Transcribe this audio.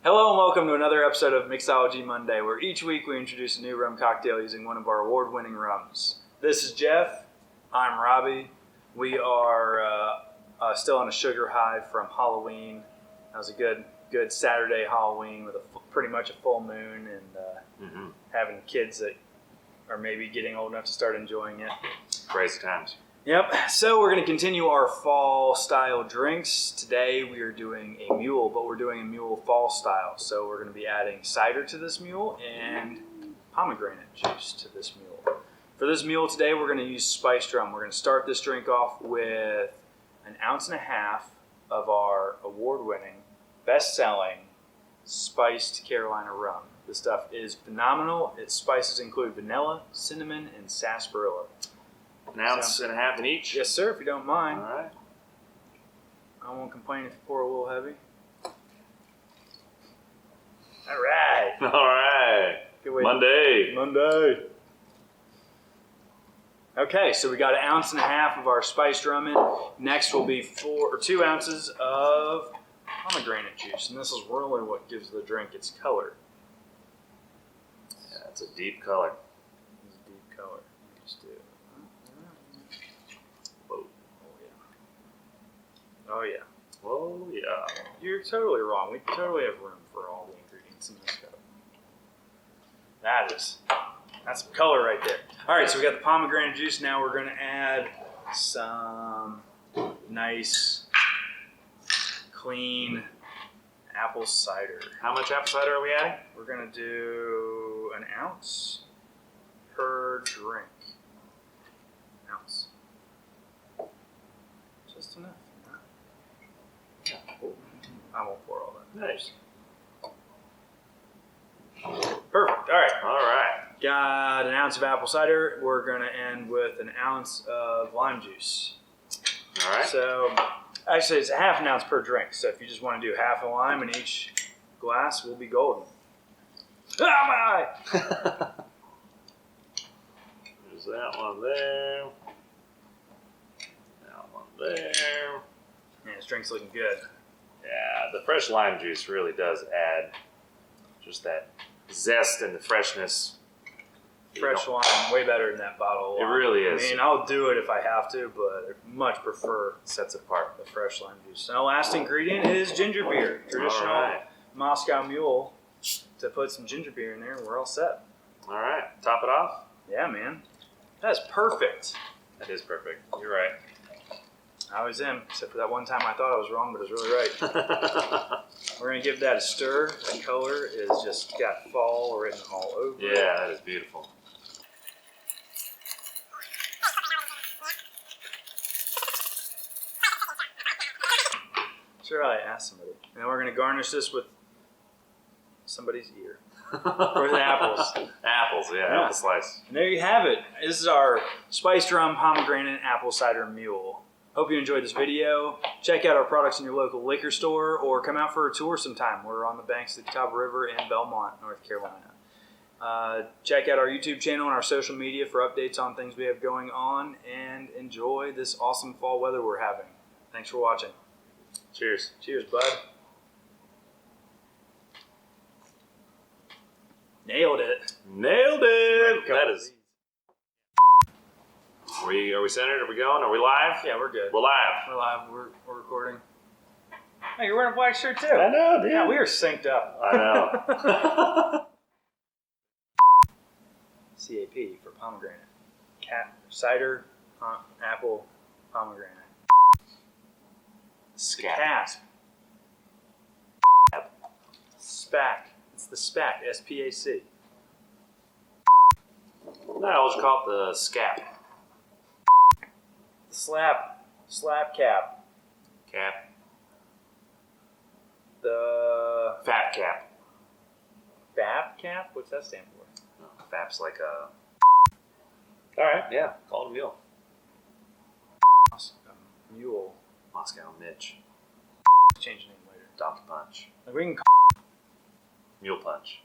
Hello and welcome to another episode of Mixology Monday, where each week we introduce a new rum cocktail using one of our award-winning rums. This is Jeff. I'm Robbie. We are still on a sugar high from Halloween. That was a good Saturday Halloween with pretty much a full moon and having kids that are maybe getting old enough to start enjoying it. Crazy times. Yep, so we're going to continue our fall style drinks. Today we are doing a mule, but we're doing a mule fall style. So we're going to be adding cider to this mule and pomegranate juice to this mule. For this mule today, we're going to use spiced rum. We're going to start this drink off with 1.5 ounces of our award-winning, best-selling Spiced Carolina Rum. This stuff is phenomenal. Its spices include vanilla, cinnamon, and sarsaparilla. 1.5 ounces in each? Yes, sir, if you don't mind. All right. I won't complain if you pour a little heavy. All right. All right. Monday. Okay, so we got 1.5 ounces of our spiced rum in. Next will be 2 ounces of pomegranate juice, and this is really what gives the drink its color. Yeah, it's a deep color. It's a deep color. Just do it. Oh yeah. Oh yeah. You're totally wrong. We totally have room for all the ingredients in this cup. That's some color right there. All right, so we got the pomegranate juice. Now we're going to add some nice, clean apple cider. How much apple cider are we adding? We're going to do 1 ounce per drink. Ounce. Just enough. I won't pour all that. Nice. Perfect. All right. All right. Got 1 ounce of apple cider. We're going to end with 1 ounce of lime juice. All right. So, actually, it's 1/2 ounce per drink. So, if you just want to do half a lime in each glass, we'll be golden. Ah, my eye! There's that one there. That one there. Yeah, this drink's looking good. Yeah, the fresh lime juice really does add just that zest and the freshness. Fresh lime, way better than that bottle of It lime. really is. I mean, I'll do it if I have to, but I much prefer Sets it apart. the fresh lime juice. Now, last ingredient is ginger beer. Traditional All right. Moscow Mule. To put some ginger beer in there, we're all set. All right. Top it off. Yeah, man. That's perfect. That is perfect. You're right. I always am, except for that one time I thought I was wrong, but I was really right. We're going to give that a stir. The color is just got fall written all over it. Yeah, that is beautiful. Sure, I asked somebody. And then we're going to garnish this with somebody's ear. Or the apples. Apples, yeah, apple slice. And there you have it. This is our spiced rum pomegranate apple cider mule. Hope you enjoyed this video. Check out our products in your local liquor store or come out for a tour sometime. We're on the banks of the Catawba River in Belmont, North Carolina. Check out our YouTube channel and our social media for updates on things we have going on, and enjoy this awesome fall weather we're having. Thanks for watching. Cheers. Cheers, bud. Nailed it. Nailed it. That is. Are we centered? Are we going? Are we live? Yeah, we're good. We're live. We're live. We're recording. Hey, you're wearing a black shirt too. I know, dude. Yeah, we are synced up. I know. CAP for pomegranate. Cider, apple, pomegranate. Scap. SPAC. It's the SPAC. SPAC. No, I'll just call it the scap. Slap cap. Cap. The Fat cap. FAP cap? What's that stand for? No, FAP's like a... Alright, yeah. Call it a mule. Mule. Moscow Mitch. Change the name later. Donkey Punch. Like we can Mule Punch.